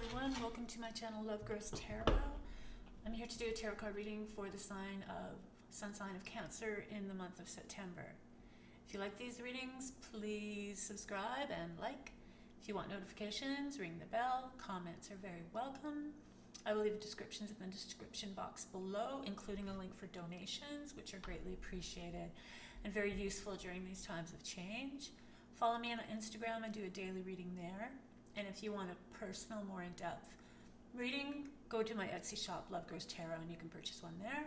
everyone, welcome to my channel Love Grows Tarot. I'm here to do a tarot card reading for the sun sign of Cancer in the month of September. If you like these readings, please subscribe and like. If you want notifications, ring the bell. Comments are very welcome. I will leave descriptions in the description box below, including a link for donations, which are greatly appreciated and very useful during these times of change. Follow me on Instagram. I do a daily reading there. And if you want a personal, more in-depth reading, go to my Etsy shop, Love Grows Tarot, and you can purchase one there.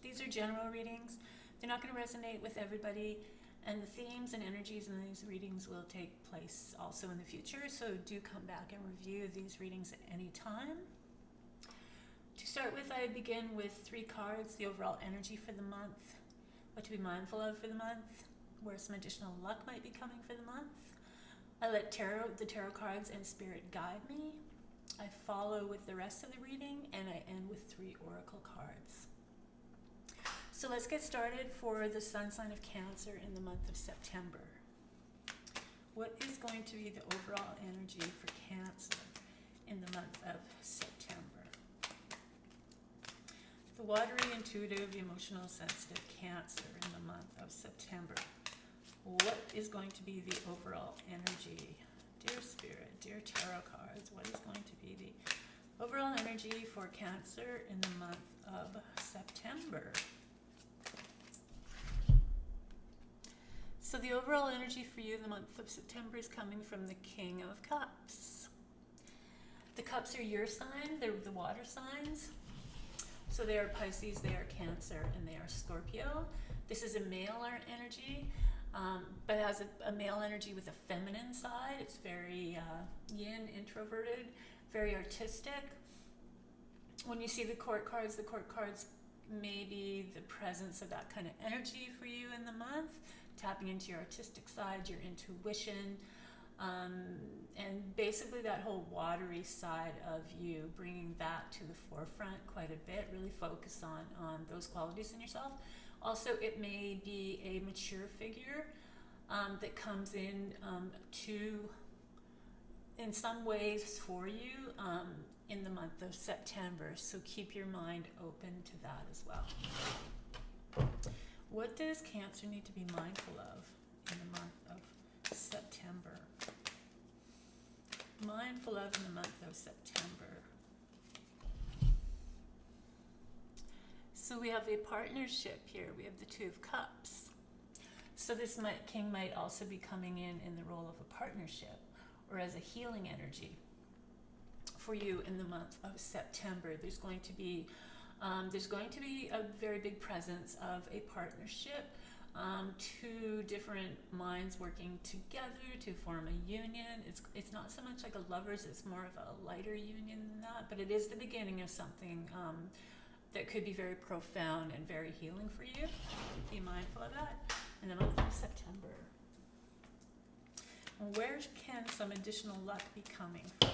These are general readings. They're not going to resonate with everybody, and the themes and energies in these readings will take place also in the future, so do come back and review these readings at any time. To start with, I begin with 3 cards, the overall energy for the month, what to be mindful of for the month, where some additional luck might be coming for the month. I let the tarot cards and spirit guide me. I follow with the rest of the reading, and I end with 3 oracle cards. So let's get started for the sun sign of Cancer in the month of September. What is going to be the overall energy for Cancer in the month of September? The watery, intuitive, emotional, sensitive Cancer in the month of September. What is going to be the overall energy? Dear Spirit, dear tarot cards, what is going to be the overall energy for Cancer in the month of September? So the overall energy for you in the month of September is coming from the King of Cups. The Cups are your sign, they're the water signs. So they are Pisces, they are Cancer, and they are Scorpio. This is a male energy. But it has a male energy with a feminine side. It's very yin, introverted, very artistic. When you see the court cards may be the presence of that kind of energy for you in the month, tapping into your artistic side, your intuition, and basically that whole watery side of you, bringing that to the forefront quite a bit. Really focus on those qualities in yourself. Also, it may be a mature figure that comes in in some ways for you in the month of September. So keep your mind open to that as well. What does Cancer need to be mindful of in the month of September? Mindful of in the month of September. So we have a partnership here. We have the 2 of Cups. So this king might also be coming in the role of a partnership or as a healing energy for you in the month of September. There's going to be a very big presence of a partnership, 2 different minds working together to form a union. It's not so much like a lovers, it's more of a lighter union than that, but it is the beginning of something that could be very profound and very healing for you. Be mindful of that in the month of September. Where can some additional luck be coming from?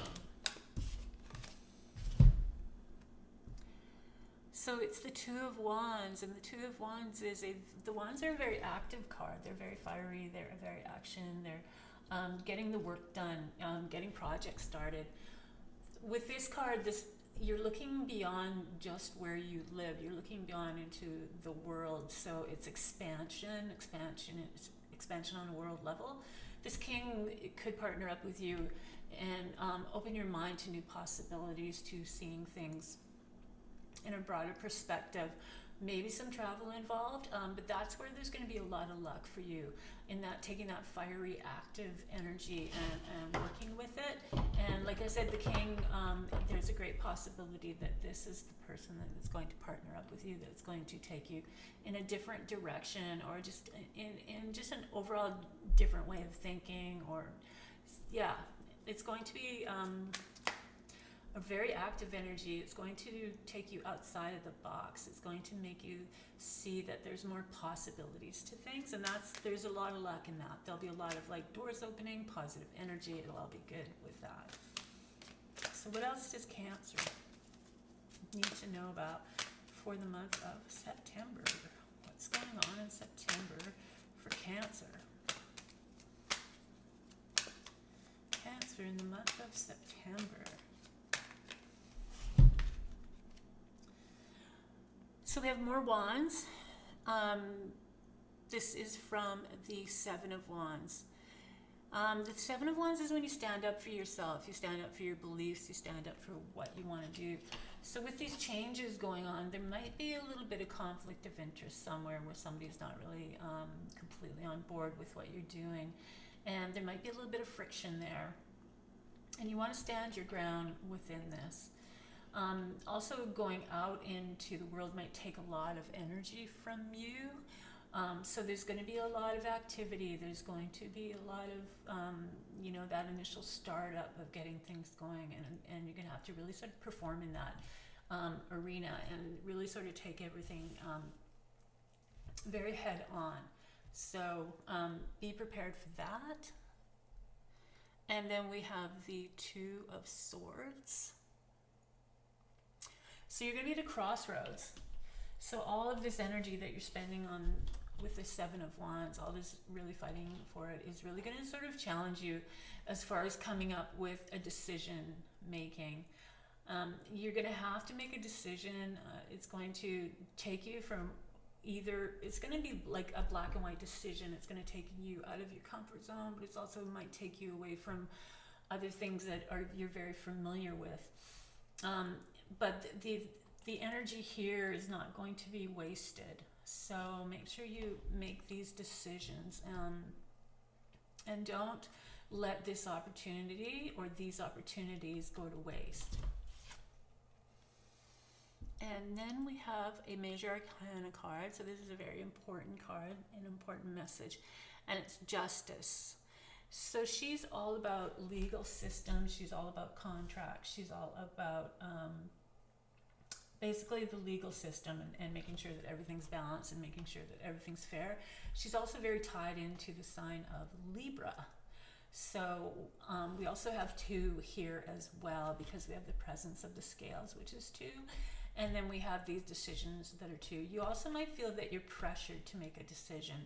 So it's the 2 of Wands, and the 2 of Wands the Wands are a very active card. They're very fiery, they're very action, they're getting the work done, getting projects started. With this card, you're looking beyond just where you live. You're looking beyond into the world. So it's expansion on a world level. This king could partner up with you and open your mind to new possibilities, to seeing things in a broader perspective. Maybe some travel involved, but that's where there's going to be a lot of luck for you in that, taking that fiery, active energy and working with it. And like I said, the king, there's a great possibility that this is the person that is going to partner up with you, that's going to take you in a different direction, or just in just an overall different way of thinking. Or yeah, it's going to be a very active energy. It's going to take you outside of the box. It's going to make you see that there's more possibilities to things, and there's a lot of luck in that. There'll be a lot of doors opening, positive energy. It'll all be good with that. So what else does Cancer need to know about for the month of September? What's going on in September for Cancer? Cancer in the month of of September. So we have more wands. This is from the Seven of Wands. The Seven of Wands is when you stand up for yourself, you stand up for your beliefs, you stand up for what you want to do. So with these changes going on, there might be a little bit of conflict of interest somewhere where somebody's not really completely on board with what you're doing. And there might be a little bit of friction there. And you want to stand your ground within this. Also, going out into the world might take a lot of energy from you. So there's going to be a lot of activity. There's going to be a lot of, that initial startup of getting things going. And you're going to have to really sort of perform in that arena and really sort of take everything very head on. So be prepared for that. And then we have the Two of Swords. So you're going to be at a crossroads. So all of this energy that you're spending on with the Seven of Wands, all this really fighting for it, is really going to sort of challenge you as far as coming up with a decision making. You're going to have to make a decision. It's going to take you from it's going to be like a black and white decision. It's going to take you out of your comfort zone, but it's also might take you away from other things that you're very familiar with. But the energy here is not going to be wasted. So make sure you make these decisions, and don't let this opportunity or these opportunities go to waste. And then we have a Major Arcana card. So this is a very important card, an important message, and it's Justice. So she's all about legal systems. She's all about contracts. She's all about basically the legal system and making sure that everything's balanced and making sure that everything's fair. She's also very tied into the sign of Libra. So we also have 2 here as well, because we have the presence of the scales, which is 2. And then we have these decisions that are 2. You also might feel that you're pressured to make a decision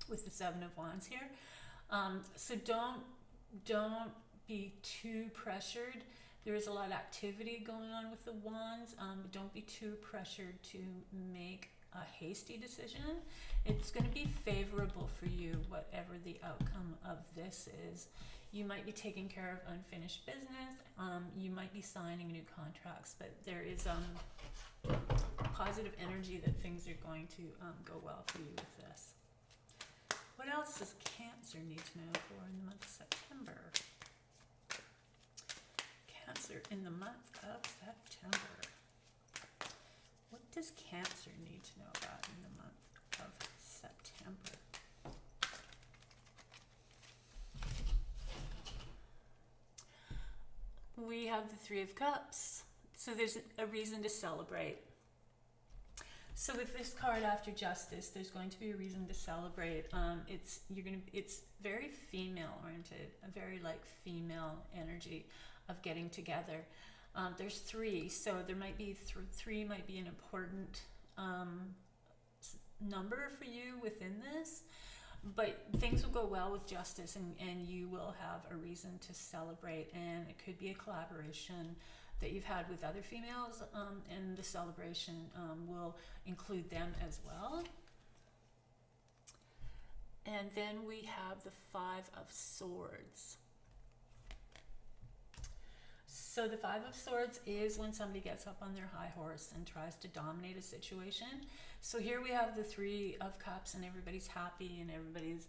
with the Seven of Wands here. So don't be too pressured. There is a lot of activity going on with the wands, but don't be too pressured to make a hasty decision. It's going to be favorable for you, whatever the outcome of this is. You might be taking care of unfinished business. You might be signing new contracts, but there is positive energy that things are going to go well for you with this. What else does Cancer need to know for in the month of September? Cancer in the month of September. What does Cancer need to know about in the month of September? We have the Three of Cups. So there's a reason to celebrate. So with this card after Justice, there's going to be a reason to celebrate. It's very female oriented, a very like female energy of getting together. There's 3, so there might be 3 might be an important number for you within this, but things will go well with Justice, and you will have a reason to celebrate, and it could be a collaboration that you've had with other females, and the celebration will include them as well. And then we have the Five of Swords. So the Five of Swords is when somebody gets up on their high horse and tries to dominate a situation. So here we have the Three of Cups, and everybody's happy and everybody's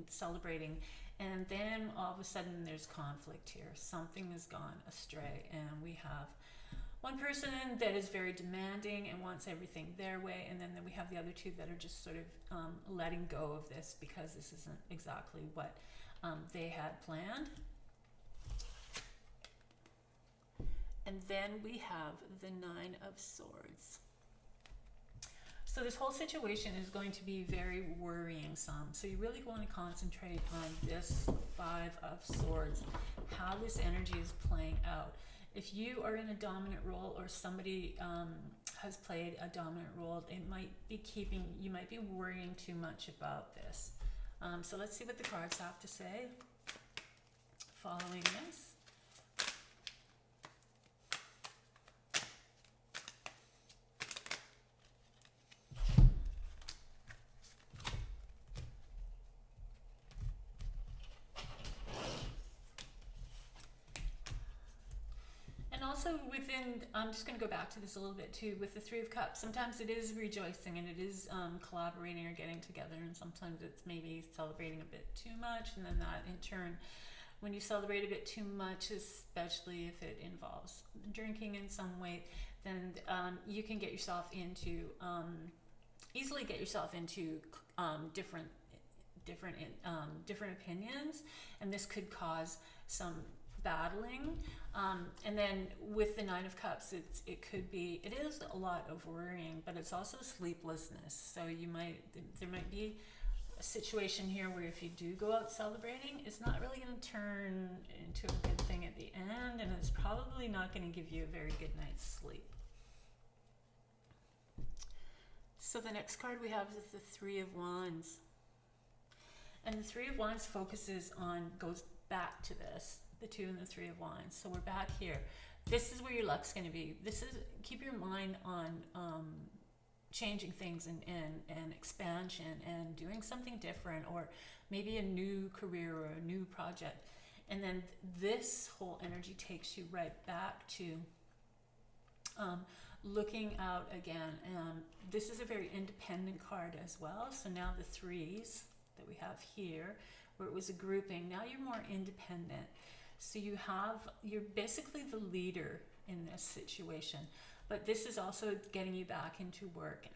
celebrating. And then all of a sudden there's conflict here. Something has gone astray, and we have one person that is very demanding and wants everything their way, and then we have the other 2 that are just sort of letting go of this because this isn't exactly what they had planned. And then we have the Nine of Swords. So this whole situation is going to be very worrying-some. So you really want to concentrate on this Five of Swords, how this energy is playing out. If you are in a dominant role, or somebody has played a dominant role, it might be you might be worrying too much about this. So let's see what the cards have to say following this. Also within, I'm just going to go back to this a little bit too, with the Three of Cups, sometimes it is rejoicing and it is collaborating or getting together, and sometimes it's maybe celebrating a bit too much, and then that in turn, when you celebrate a bit too much, especially if it involves drinking in some way, then you can get yourself into, easily get yourself into different opinions, and this could cause some battling. And then with the Nine of Cups, it is a lot of worrying, but it's also sleeplessness. So there might be a situation here where if you do go out celebrating, it's not really going to turn into a good thing at the end, and it's probably not going to give you a very good night's sleep. So the next card we have is the Three of Wands. And the Three of Wands goes back to this, the Two and the Three of Wands. So we're back here. This is where your luck's going to be. Keep your mind on changing things and expansion and doing something different, or maybe a new career or a new project. And then this whole energy takes you right back to looking out again. This is a very independent card as well. So now the threes that we have here, where it was a grouping, now you're more independent. So you're basically the leader in this situation, but this is also getting you back into work,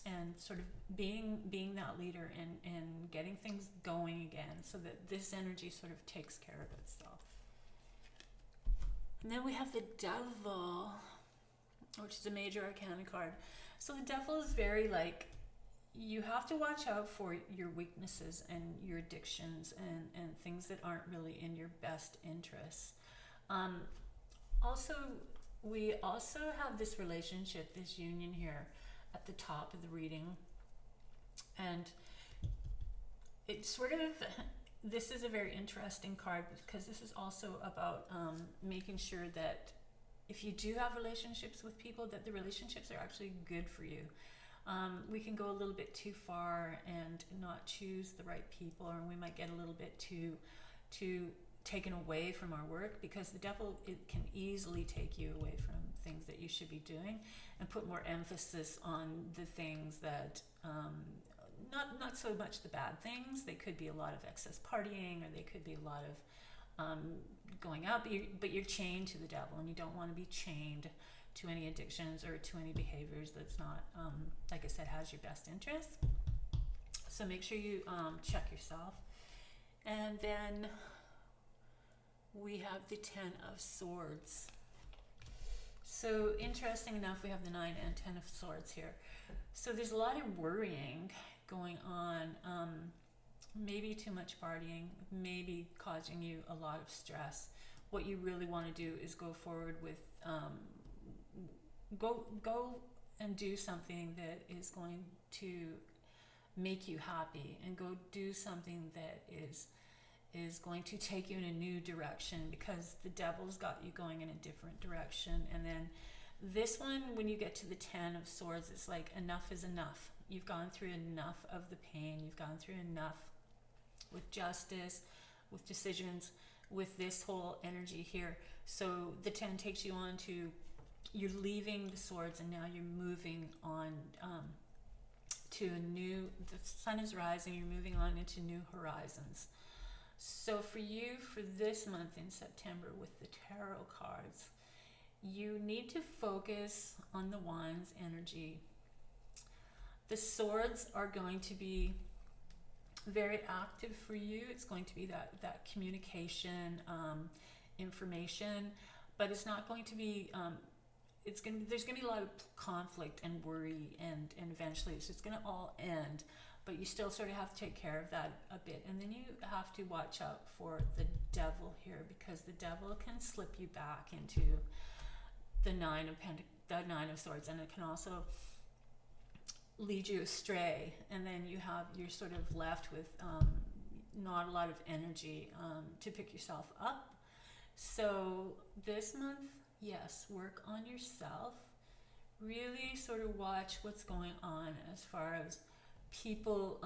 and sort of being that leader and getting things going again, so that this energy sort of takes care of itself. And then we have the Devil, which is a major arcana card. So the Devil is very you have to watch out for your weaknesses and your addictions and things that aren't really in your best interests. We also have this relationship, this union here at the top of the reading. And it's this is a very interesting card, because this is also about making sure that if you do have relationships with people, that the relationships are actually good for you. We can go a little bit too far and not choose the right people, or we might get a little bit too taken away from our work, because the Devil, it can easily take you away from things that you should be doing and put more emphasis on the things that not so much the bad things. They could be a lot of excess partying, or they could be a lot of going out, but you're chained to the Devil, and you don't want to be chained to any addictions or to any behaviors that's not, like I said, has your best interest. So make sure you check yourself. And then we have the Ten of Swords. So interesting enough, we have the 9 and 10 of Swords here. So there's a lot of worrying going on, maybe too much partying, maybe causing you a lot of stress. What you really want to do is go forward with go and do something that is going to make you happy, and go do something that is going to take you in a new direction, because the Devil's got you going in a different direction. And then this one, when you get to the 10 of Swords, it's like enough is enough. You've gone through enough of the pain. You've gone through enough with justice, with decisions, with this whole energy here. So the 10 takes you on to, you're leaving the Swords, and now you're moving on to the sun is rising, you're moving on into new horizons. So for you, for this month in September, with the tarot cards, you need to focus on the Wands energy. The Swords are going to be very active for you. It's going to be that communication, information, but it's not going to be, there's going to be a lot of conflict and worry, and eventually it's just going to all end, but you still sort of have to take care of that a bit. And then you have to watch out for the Devil here, because the Devil can slip you back into the Nine of Swords, and it can also lead you astray, and then you're sort of left with not a lot of energy to pick yourself up. So this month, yes, work on yourself. Really sort of watch what's going on as far as people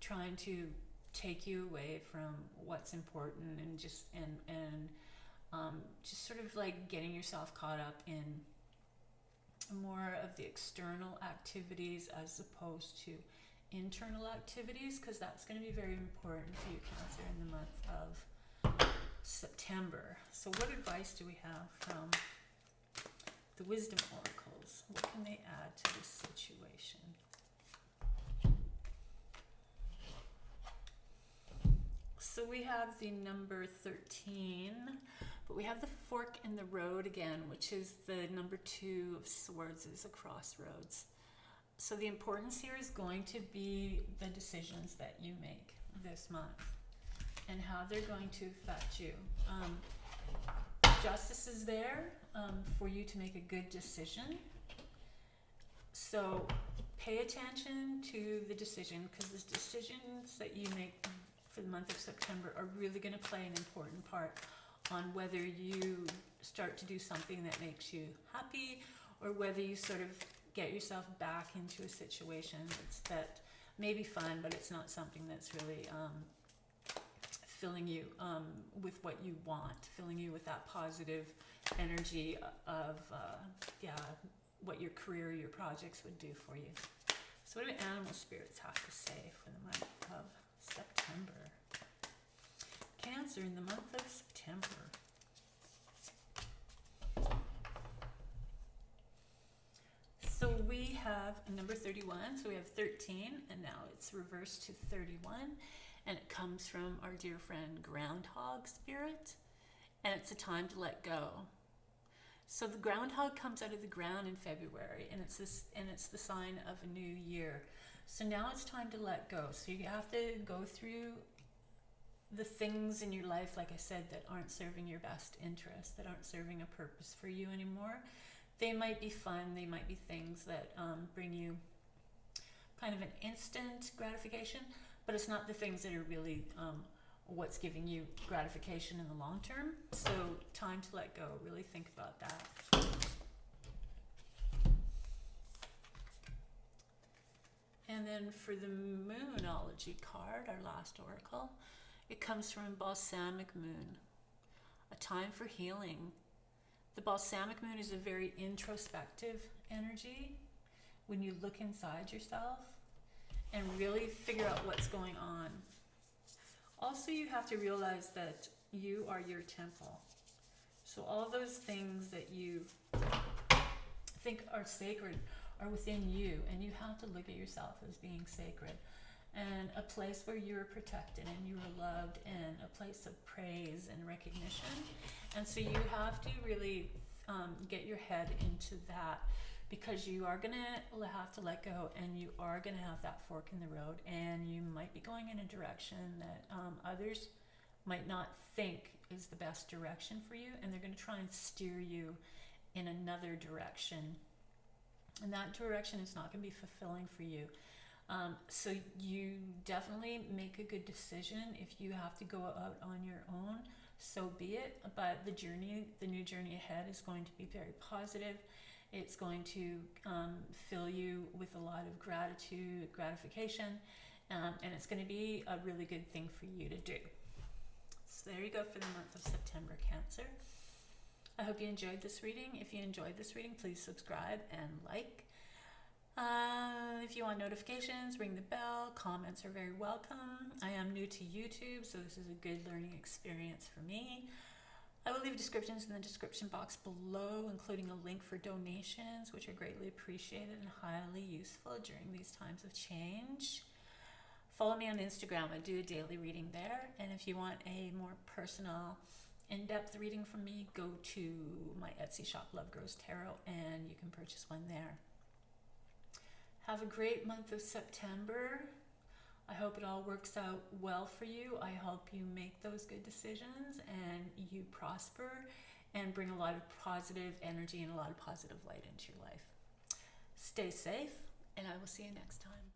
trying to take you away from what's important, and just just sort of like getting yourself caught up in more of the external activities as opposed to internal activities, because that's going to be very important for you, Cancer, in the month of September. So what advice do we have from the wisdom oracles? What can they add to this situation? So we have the number 13, but we have the fork in the road again, which is the number 2 of swords, is a crossroads. So the importance here is going to be the decisions that you make this month and how they're going to affect you. Justice is there for you to make a good decision. So pay attention to the decision, because the decisions that you make for the month of September are really going to play an important part on whether you start to do something that makes you happy, or whether you sort of get yourself back into a situation that may be fun, but it's not something that's really filling you with what you want, filling you with that positive energy of what your career, your projects would do for you. So what do animal spirits have to say for the month of September? Cancer in the month of September. So we have number 31, so we have 13, and now it's reversed to 31, and it comes from our dear friend Groundhog Spirit, and it's a time to let go. So the groundhog comes out of the ground in February, and it's the sign of a new year. So now it's time to let go. So you have to go through the things in your life, like I said, that aren't serving your best interest, that aren't serving a purpose for you anymore. They might be fun, they might be things that bring you kind of an instant gratification, but it's not the things that are really what's giving you gratification in the long term. So time to let go, really think about that. And then for the Moonology card, our last oracle, it comes from Balsamic Moon, a time for healing. The Balsamic Moon is a very introspective energy when you look inside yourself and really figure out what's going on. Also, you have to realize that you are your temple. So all those things that you think are sacred are within you, and you have to look at yourself as being sacred, and a place where you're protected and you are loved, and a place of praise and recognition. And so you have to really get your head into that, because you are going to have to let go, and you are going to have that fork in the road, and you might be going in a direction that others might not think is the best direction for you, and they're going to try and steer you in another direction, and that direction is not going to be fulfilling for you. So you definitely make a good decision. If you have to go out on your own, so be it. But the new journey ahead is going to be very positive. It's going to fill you with a lot of gratitude, gratification, and it's going to be a really good thing for you to do. So there you go for the month of September, Cancer. I hope you enjoyed this reading. If you enjoyed this reading, please subscribe and like. If you want notifications, ring the bell. Comments are very welcome. I am new to YouTube, so this is a good learning experience for me. I will leave descriptions in the description box below, including a link for donations, which are greatly appreciated and highly useful during these times of change. Follow me on Instagram. I do a daily reading there. And if you want a more personal, in-depth reading from me, go to my Etsy shop, Love Grows Tarot, and you can purchase one there. Have a great month of September. I hope it all works out well for you. I hope you make those good decisions and you prosper and bring a lot of positive energy and a lot of positive light into your life. Stay safe, and I will see you next time.